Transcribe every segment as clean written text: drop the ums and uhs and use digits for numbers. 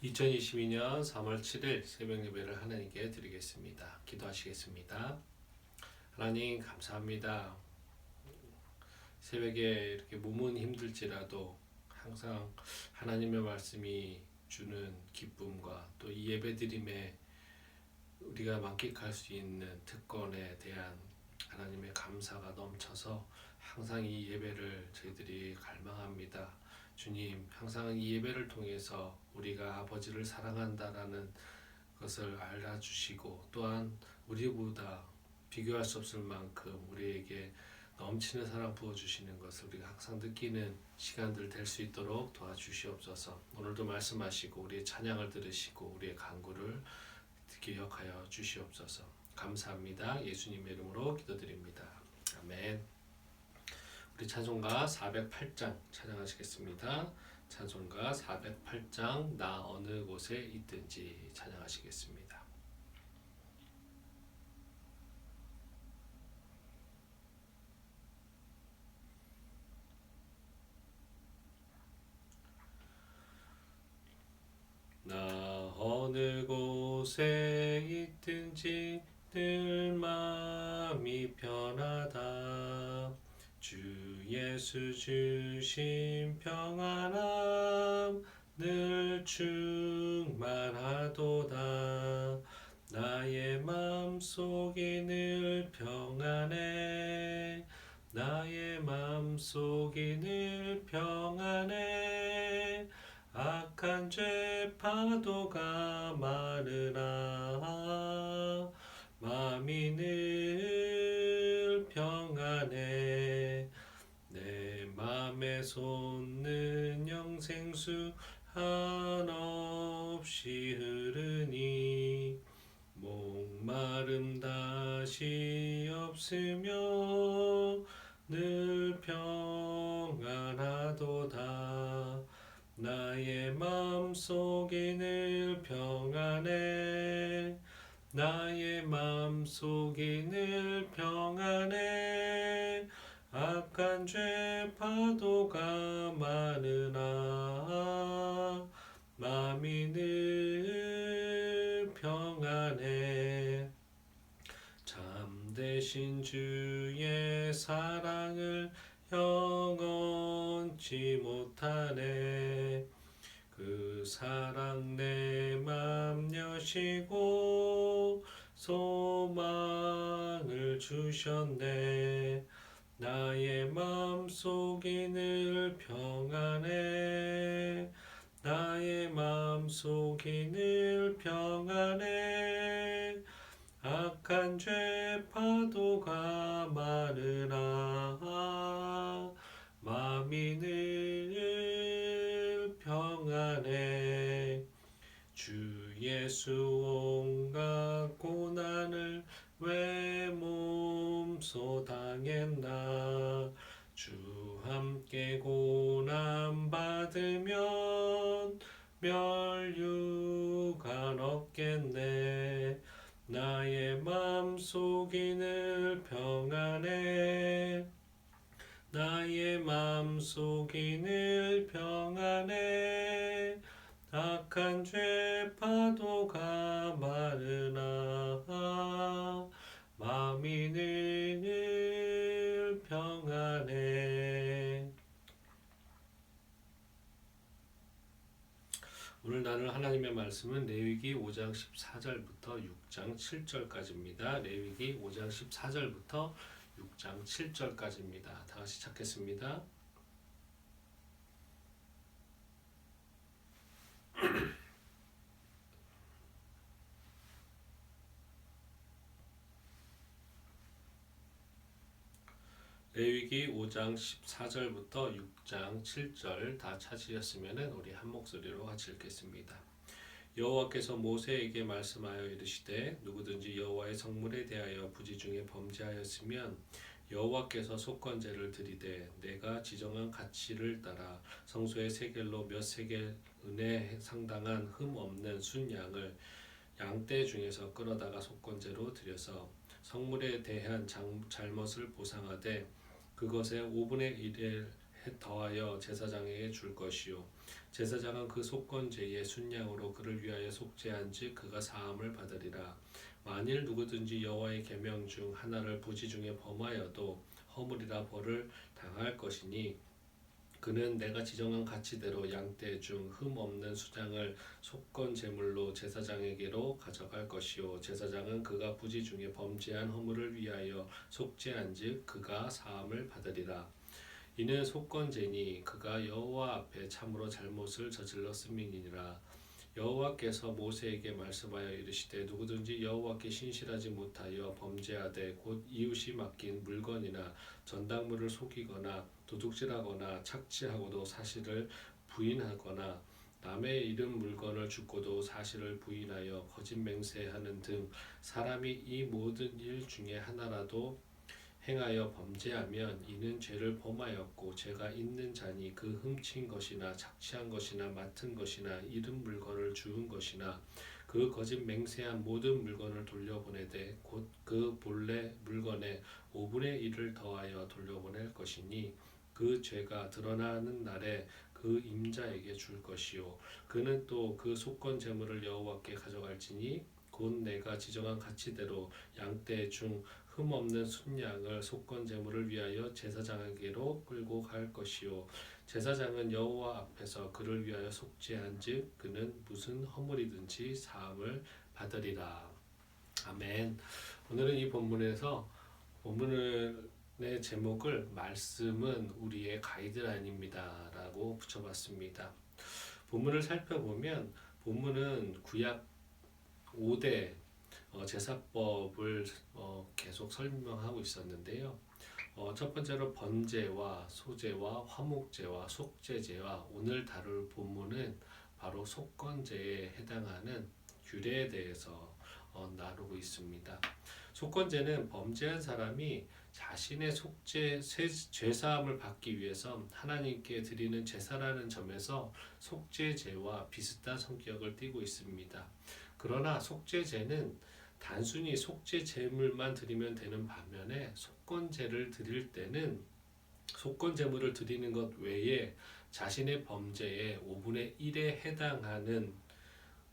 2022년 3월 7일 새벽 예배를 하나님께 드리겠습니다. 기도하시겠습니다. 하나님 감사합니다. 새벽에 이렇게 몸은 힘들지라도 항상 하나님의 말씀이 주는 기쁨과 또 이 예배드림에 우리가 만끽할 수 있는 특권에 대한 하나님의 감사가 넘쳐서 항상 이 예배를 저희들이 갈망합니다. 주님, 항상 이 예배를 통해서 우리가 아버지를 사랑한다라는 것을 알아주시고 또한 우리보다 비교할 수 없을 만큼 우리에게 넘치는 사랑 부어주시는 것을 우리가 항상 느끼는 시간들 될 수 있도록 도와주시옵소서. 오늘도 말씀하시고 우리의 찬양을 들으시고 우리의 간구를 기억하여 주시옵소서. 감사합니다. 예수님의 이름으로 기도드립니다. 아멘. 우리 찬송가 408장 찬양하시겠습니다. 찬송가 408장 나 어느 곳에 있든지 찬양하시겠습니다. 나 어느 곳에 있든지 늘 마음이 편하다. 주 예수 주신 평안함 늘 충만하도다. 나의 맘속이 늘 평안해. 나의 맘속이 늘 평안해. 악한 죄 파도가 많으나 마음이 늘 평안해. 내 맘에 솟는 영생수 한없이 흐르니 목마름 다시 없으며 늘 평안하도다. 나의 맘속이 늘 평안해. 나의 맘속이 늘 평안해. 악한 죄 파도가 많으나 마음이 늘 평안해. 참되신 주의 사랑을 영원치 못하네. 그 사랑 내 맘 여시고 소망을 주셨네. 나의 맘속이 늘 평안해. 나의 맘속이 늘 평안해. 악한 죄 파도가 많으나 마음이 늘 평안해. 주 예수 온갖 고난을 왜 몸소 당했나. 주 함께 고난 받으면 멸류관 없겠네. 나의 맘속이 늘 평안해. 나의 맘속이 늘 평안해. 악한 죄 파도가 많으나 마음이 늘 평안해. 오늘 나눌 하나님의 말씀은 레위기 5장 14절부터 6장 7절까지입니다. 레위기 5장 14절부터 6장 7절까지입니다. 다 같이 찾겠습니다. 레위기 5장 14절부터 6장 7절 다 찾으셨으면 우리 한 목소리로 같이 읽겠습니다. 여호와께서 모세에게 말씀하여 이르시되 누구든지 여호와의 성물에 대하여 부지 중에 범죄하였으면 여호와께서 속건제를 드리되 내가 지정한 가치를 따라 성소의 세겔로 몇 세겔 은에 상당한 흠 없는 순양을 양떼 중에서 끌어다가 속건제로 드려서 성물에 대한 잘못을 보상하되 그것의 5분의 1을 더하여 제사장에게 줄 것이요 제사장은 그 속건제의 순양으로 그를 위하여 속죄한즉 그가 사함을 받으리라. 만일 누구든지 여호와의 계명 중 하나를 부지 중에 범하여도 허물이라 벌을 당할 것이니 그는 내가 지정한 가치대로 양떼 중 흠 없는 수장을 속건 제물로 제사장에게로 가져갈 것이요 제사장은 그가 부지 중에 범죄한 허물을 위하여 속죄한즉 그가 사함을 받으리라. 이는 속건제니 그가 여호와 앞에 참으로 잘못을 저질렀음이니라. 여호와께서 모세에게 말씀하여 이르시되 누구든지 여호와께 신실하지 못하여 범죄하되 곧 이웃이 맡긴 물건이나 전당물을 속이거나 도둑질하거나 착취하고도 사실을 부인하거나 남의 잃은 물건을 죽고도 사실을 부인하여 거짓 맹세하는 등 사람이 이 모든 일 중에 하나라도 행하여 범죄하면 이는 죄를 범하였고 죄가 있는 자니 그 훔친 것이나 착취한 것이나 맡은 것이나 잃은 물건을 주운 것이나 그 거짓 맹세한 모든 물건을 돌려보내되 곧 그 본래 물건의 5분의 1을 더하여 돌려보낼 것이니 그 죄가 드러나는 날에 그 임자에게 줄 것이요 그는 또 그 속건 제물을 여호와께 가져갈지니 곧 내가 지정한 가치대로 양떼 중 흠없는 순양을 속건 제물을 위하여 제사장에게로 끌고 갈 것이요 제사장은 여호와 앞에서 그를 위하여 속죄한즉 그는 무슨 허물이든지 사함을 받으리라. 아멘. 오늘은 이 본문에서 본문의 제목을 말씀은 우리의 가이드라인입니다 라고 붙여봤습니다. 본문을 살펴보면 본문은 구약 5대 제사법을 계속 설명하고 있었는데요. 첫 번째로 번제와 소제와 화목제와 속죄제와 오늘 다룰 본문은 바로 속건제에 해당하는 규례에 대해서 나누고 있습니다. 속건제는 범죄한 사람이 자신의 죄사함을 받기 위해서 하나님께 드리는 제사라는 점에서 속죄제와 비슷한 성격을 띠고 있습니다. 그러나 속죄제는 단순히 속죄 제물만 드리면 되는 반면에 속건제를 드릴 때는 속건 제물을 드리는 것 외에 자신의 범죄의 5분의 1에 해당하는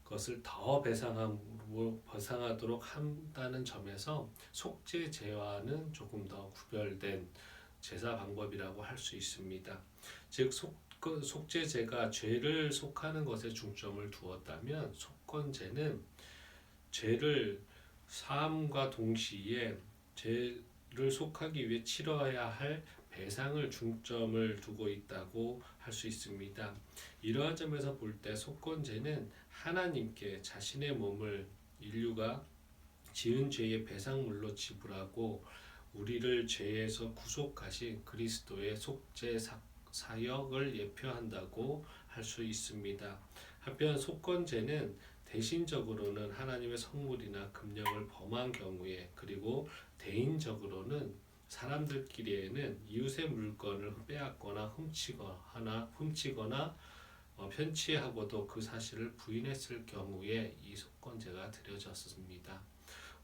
것을 더 배상하도록 한다는 점에서 속죄제와는 조금 더 구별된 제사 방법이라고 할 수 있습니다. 즉 속죄제가 죄를 속하는 것에 중점을 두었다면 속건제는 죄를 사함과 동시에 죄를 속하기 위해 치러야 할 배상을 중점을 두고 있다고 할 수 있습니다. 이러한 점에서 볼 때 속건제는 하나님께 자신의 몸을 인류가 지은 죄의 배상물로 지불하고 우리를 죄에서 구속하신 그리스도의 속죄 사역을 예표한다고 할 수 있습니다. 한편 속건제는 대신적으로는 하나님의 성물이나 금령을 범한 경우에 그리고 대인적으로는 사람들끼리에는 이웃의 물건을 빼앗거나 훔치거나 편취하고도 그 사실을 부인했을 경우에 이 속건제가 드려졌습니다.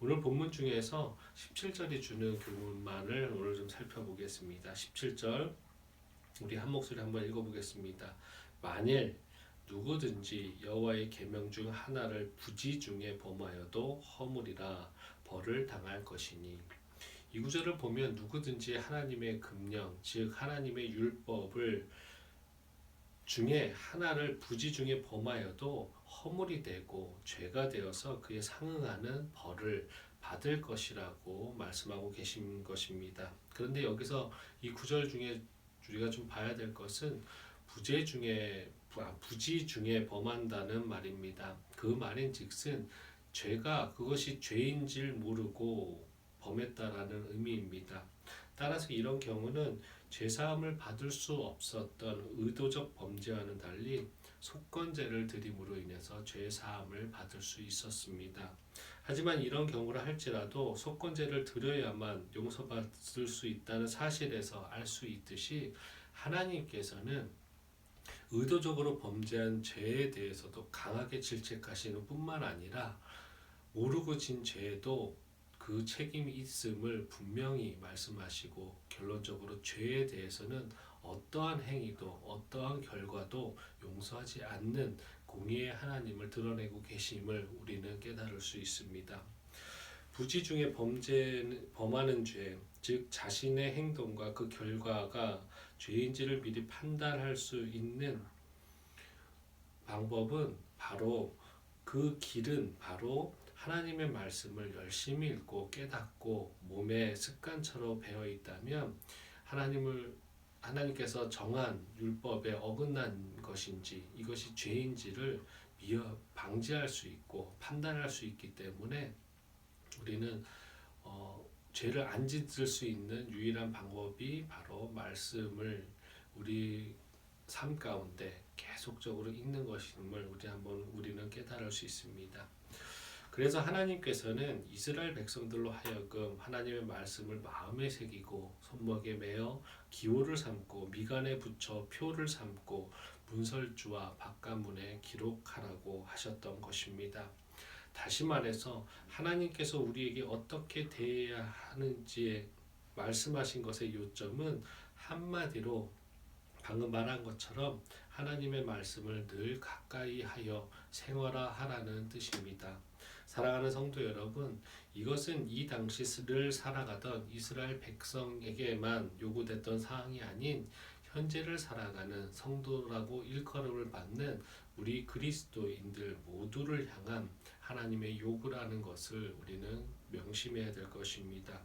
오늘 본문 중에서 17절이 주는 교훈만을 오늘 좀 살펴보겠습니다. 17절 우리 한 목소리 한번 읽어보겠습니다. 만일 누구든지 여호와의 계명 중 하나를 부지 중에 범하여도 허물이라 벌을 당할 것이니 이 구절을 보면 누구든지 하나님의 금령 즉 하나님의 율법을 중에 하나를 부지 중에 범하여도 허물이 되고 죄가 되어서 그에 상응하는 벌을 받을 것이라고 말씀하고 계신 것입니다. 그런데 여기서 이 구절 중에 우리가 좀 봐야 될 것은 부지 중에 범한다는 말입니다. 그 말인즉슨 죄가 그것이 죄인 줄 모르고 범했다라는 의미입니다. 따라서 이런 경우는 죄사함을 받을 수 없었던 의도적 범죄와는 달리 속건제를 드림으로 인해서 죄사함을 받을 수 있었습니다. 하지만 이런 경우라 할지라도 속건제를 드려야만 용서받을 수 있다는 사실에서 알 수 있듯이 하나님께서는 의도적으로 범죄한 죄에 대해서도 강하게 질책하시는 뿐만 아니라 모르고 진 죄에도 그 책임이 있음을 분명히 말씀하시고 결론적으로 죄에 대해서는 어떠한 행위도 어떠한 결과도 용서하지 않는 공의의 하나님을 드러내고 계심을 우리는 깨달을 수 있습니다. 부지 중에 범하는 죄, 즉 자신의 행동과 그 결과가 죄인지를 미리 판단할 수 있는 방법은 바로 그 길은 바로 하나님의 말씀을 열심히 읽고 깨닫고 몸에 습관처럼 배어 있다면 하나님께서 정한 율법에 어긋난 것인지 이것이 죄인지를 방지할 수 있고 판단할 수 있기 때문에 우리는 죄를 안 짓을 수 있는 유일한 방법이 바로 말씀을 우리 삶 가운데 계속적으로 읽는 것임을 우리는 깨달을 수 있습니다. 그래서 하나님께서는 이스라엘 백성들로 하여금 하나님의 말씀을 마음에 새기고 손목에 매어 기호를 삼고 미간에 붙여 표를 삼고 문설주와 바깥문에 기록하라고 하셨던 것입니다. 다시 말해서 하나님께서 우리에게 어떻게 대해야 하는지에 말씀하신 것의 요점은 한마디로 방금 말한 것처럼 하나님의 말씀을 늘 가까이 하여 생활하라는 뜻입니다. 사랑하는 성도 여러분, 이것은 이 당시를 살아가던 이스라엘 백성에게만 요구됐던 사항이 아닌 현재를 살아가는 성도라고 일컬음을 받는 우리 그리스도인들 모두를 향한 하나님의 요구라는 것을 우리는 명심해야 될 것입니다.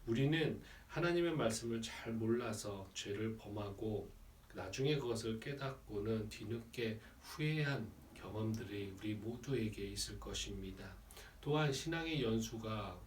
우리는 하나님의 말씀을 잘 몰라서 죄를 범하고 나중에 그것을 깨닫고는 뒤늦게 후회한 경험들이 우리 모두에게 있을 것입니다. 또한 신앙의 연수가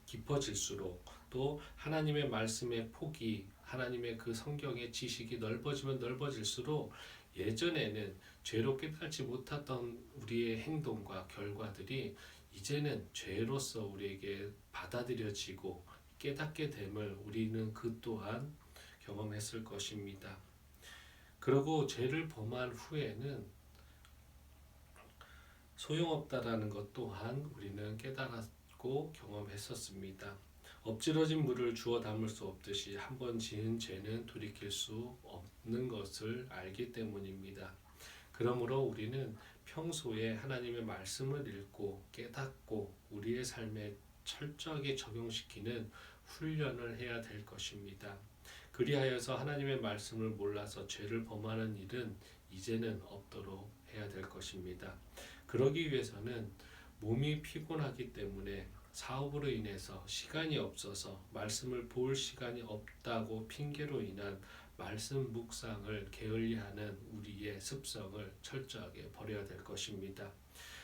깊어질수록 또 하나님의 말씀의 폭이 하나님의 그 성경의 지식이 넓어지면 넓어질수록 예전에는 죄로 깨닫지 못했던 우리의 행동과 결과들이 이제는 죄로서 우리에게 받아들여지고 깨닫게 됨을 우리는 그 또한 경험했을 것입니다. 그리고 죄를 범한 후에는 소용없다라는 것 또한 우리는 깨달았고 경험했었습니다. 엎질러진 물을 주워 담을 수 없듯이 한 번 지은 죄는 돌이킬 수 없는 것을 알기 때문입니다. 그러므로 우리는 평소에 하나님의 말씀을 읽고 깨닫고 우리의 삶에 철저하게 적용시키는 훈련을 해야 될 것입니다. 그리하여서 하나님의 말씀을 몰라서 죄를 범하는 일은 이제는 없도록 해야 될 것입니다. 그러기 위해서는 몸이 피곤하기 때문에 사업으로 인해서 시간이 없어서 말씀을 볼 시간이 없다고 핑계로 인한 말씀 묵상을 게을리하는 우리의 습성을 철저하게 버려야 될 것입니다.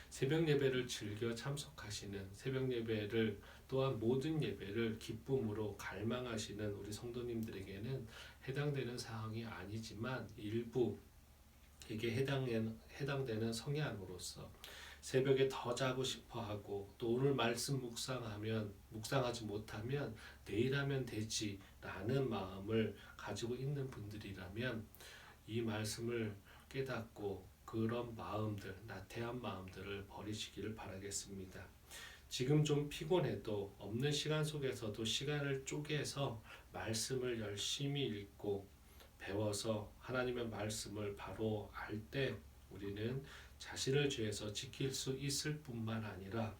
새벽 예배를 즐겨 참석하시는 새벽 예배를 또한 모든 예배를 기쁨으로 갈망하시는 우리 성도님들에게는 해당되는 사항이 아니지만 일부에게 해당되는 성향으로서 새벽에 더 자고 싶어하고 또 오늘 말씀 묵상하지 못하면 내일 하면 되지라는 마음을 가지고 있는 분들이라면 이 말씀을 깨닫고 그런 마음들, 나태한 마음들을 버리시기를 바라겠습니다. 지금 좀 피곤해도 없는 시간 속에서도 시간을 쪼개서 말씀을 열심히 읽고 배워서 하나님의 말씀을 바로 알 때 우리는 자신을 죄에서 지킬 수 있을 뿐만 아니라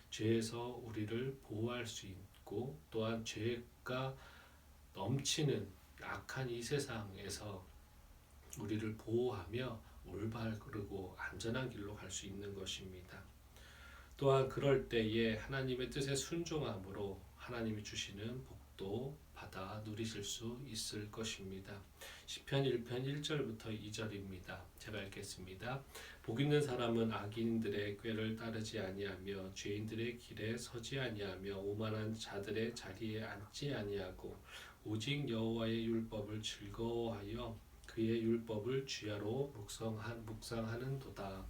죄에서 우리를 보호할 수 있고 또한 죄가 넘치는 악한 이 세상에서 우리를 보호하며 올바르고 안전한 길로 갈 수 있는 것입니다. 또한 그럴 때에 하나님의 뜻에 순종함으로 하나님이 주시는 복도 받아 누리실 수 있을 것입니다. 시편 1편 1절부터 2절입니다. 제가 읽겠습니다. 복 있는 사람은 악인들의 꾀를 따르지 아니하며 죄인들의 길에 서지 아니하며 오만한 자들의 자리에 앉지 아니하고 오직 여호와의 율법을 즐거워하여 그의 율법을 주야로 묵상하는도다.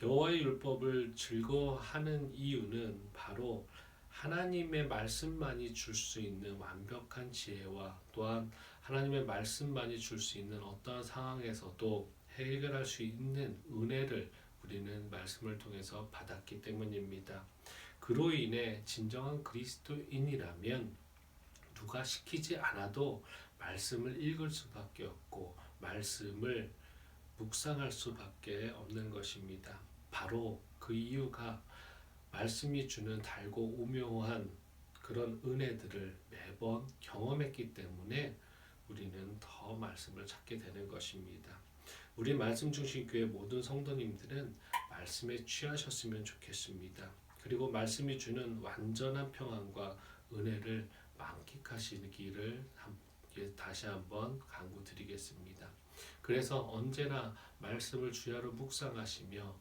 여호와의 율법을 즐거워하는 이유는 바로 하나님의 말씀만이 줄 수 있는 완벽한 지혜와 또한 하나님의 말씀만이 줄 수 있는 어떠한 상황에서도 해결할 수 있는 은혜를 우리는 말씀을 통해서 받았기 때문입니다. 그로 인해 진정한 그리스도인이라면 누가 시키지 않아도 말씀을 읽을 수밖에 없고 말씀을 묵상할 수밖에 없는 것입니다. 바로 그 이유가 말씀이 주는 달고 오묘한 그런 은혜들을 매번 경험했기 때문에 우리는 더 말씀을 찾게 되는 것입니다. 우리 말씀 중심 교회 모든 성도님들은 말씀에 취하셨으면 좋겠습니다. 그리고 말씀이 주는 완전한 평안과 은혜를 만끽하시기를 다시 한번 간구드리겠습니다. 그래서 언제나 말씀을 주야로 묵상하시며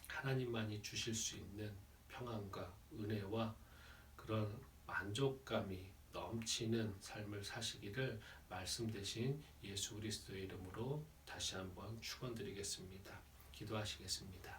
하나님만이 주실 수 있는 평안과 은혜와 그런 만족감이 넘치는 삶을 사시기를 말씀 대신 예수 그리스도의 이름으로 다시 한번 축원드리겠습니다. 기도하시겠습니다.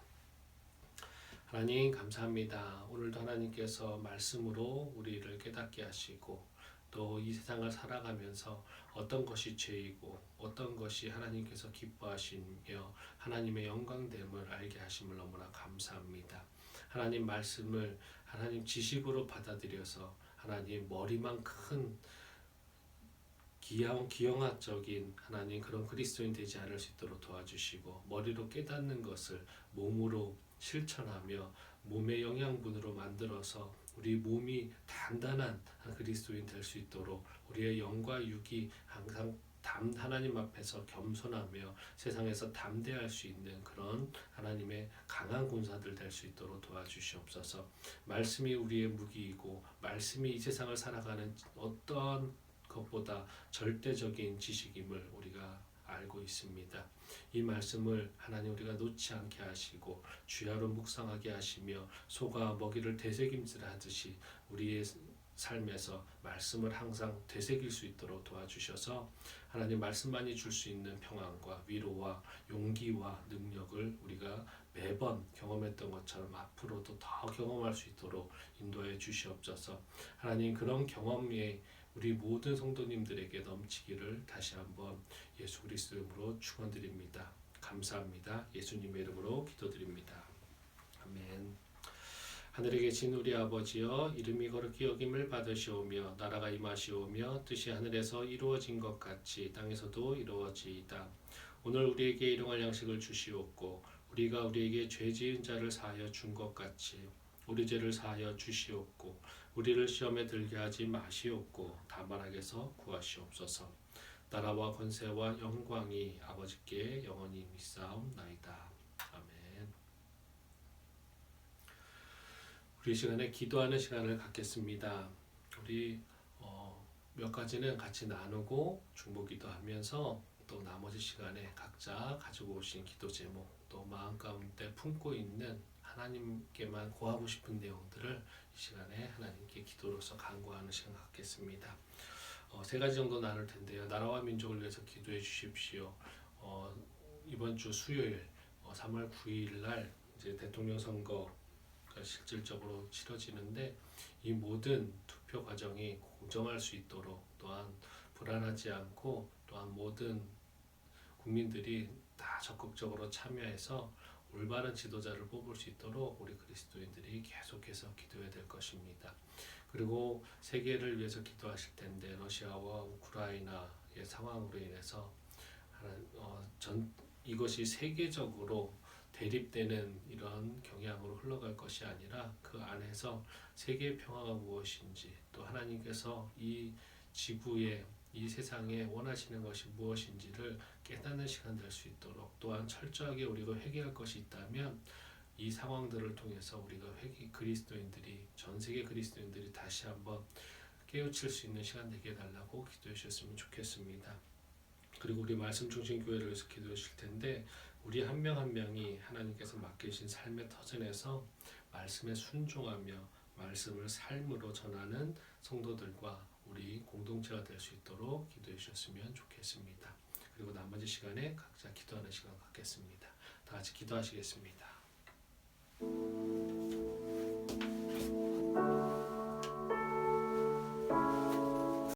하나님 감사합니다. 오늘도 하나님께서 말씀으로 우리를 깨닫게 하시고 또 이 세상을 살아가면서 어떤 것이 죄이고 어떤 것이 하나님께서 기뻐하시며 하나님의 영광됨을 알게 하심을 너무나 감사합니다. 하나님 말씀을 하나님 지식으로 받아들여서 하나님 머리만 큰 기형학적인 하나님 그런 그리스도인 되지 않을 수 있도록 도와주시고 머리로 깨닫는 것을 몸으로 실천하며 몸의 영양분으로 만들어서 우리 몸이 단단한 그리스도인 될 수 있도록 우리의 영과 육이 항상 하나님 앞에서 겸손하며 세상에서 담대할 수 있는 그런 하나님의 강한 군사들 될 수 있도록 도와주시옵소서. 말씀이 우리의 무기이고 말씀이 이 세상을 살아가는 어떤 것보다 절대적인 지식임을 우리가 알고 있습니다. 이 말씀을 하나님 우리가 놓지 않게 하시고 주야로 묵상하게 하시며 소가 먹이를 되새김질 하듯이 우리의 삶에서 말씀을 항상 되새길 수 있도록 도와주셔서 하나님 말씀만이 줄 수 있는 평안과 위로와 용기와 능력을 우리가 매번 경험했던 것처럼 앞으로도 더 경험할 수 있도록 인도해 주시옵소서. 하나님 그런 경험이 우리 모든 성도님들에게 넘치기를 다시 한번 예수 그리스도 이름으로 축원드립니다. 감사합니다. 예수님의 이름으로 기도드립니다. 아멘. 하늘에 계신 우리 아버지여, 이름이 거룩히 여김을 받으시오며 나라가 임하시오며 뜻이 하늘에서 이루어진 것 같이 땅에서도 이루어지이다. 오늘 우리에게 일용할 양식을 주시옵고 우리가 우리에게 죄 지은 자를 사하여 준 것 같이 우리 죄를 사하여 주시옵고 우리를 시험에 들게 하지 마시옵고 다만 악에서 구하시옵소서. 나라와 권세와 영광이 아버지께 영원히 있사옵나이다. 아멘. 우리 시간에 기도하는 시간을 갖겠습니다. 우리 몇 가지는 같이 나누고 중보기도 하면서 또 나머지 시간에 각자 가지고 오신 기도 제목 또 마음 가운데 품고 있는 하나님께만 고하고 싶은 내용들을 이 시간에 하나님께 기도로서 간구하는 시간 갖겠습니다. 세 가지 정도 나눌 텐데요. 나라와 민족을 위해서 기도해 주십시오. 이번 주 수요일 3월 9일 날 이제 대통령 선거가 실질적으로 치러지는데 이 모든 투표 과정이 공정할 수 있도록 또한 불안하지 않고 또한 모든 국민들이 다 적극적으로 참여해서 올바른 지도자를 뽑을 수 있도록 우리 그리스도인들이 계속해서 기도해야 될 것입니다. 그리고 세계를 위해서 기도하실 텐데 러시아와 우크라이나의 상황으로 인해서 이것이 세계적으로 대립되는 이런 경향으로 흘러갈 것이 아니라 그 안에서 세계의 평화가 무엇인지 또 하나님께서 이 지구에 이 세상에 원하시는 것이 무엇인지를 깨닫는 시간 될 수 있도록 또한 철저하게 우리가 회개할 것이 있다면 이 상황들을 통해서 우리가 그리스도인들이 전 세계 그리스도인들이 다시 한번 깨우칠 수 있는 시간 되게 해달라고 기도해 주셨으면 좋겠습니다. 그리고 우리 말씀 중심 교회를 위해서 기도해 주실 텐데 우리 한 명 한 명이 하나님께서 맡기신 삶의 터전에서 말씀에 순종하며 말씀을 삶으로 전하는 성도들과 우리 공동체가 될 수 있도록 기도해 주셨으면 좋겠습니다. 그리고 나머지 시간에 각자 기도하는 시간 갖겠습니다. 다 같이 기도하시겠습니다.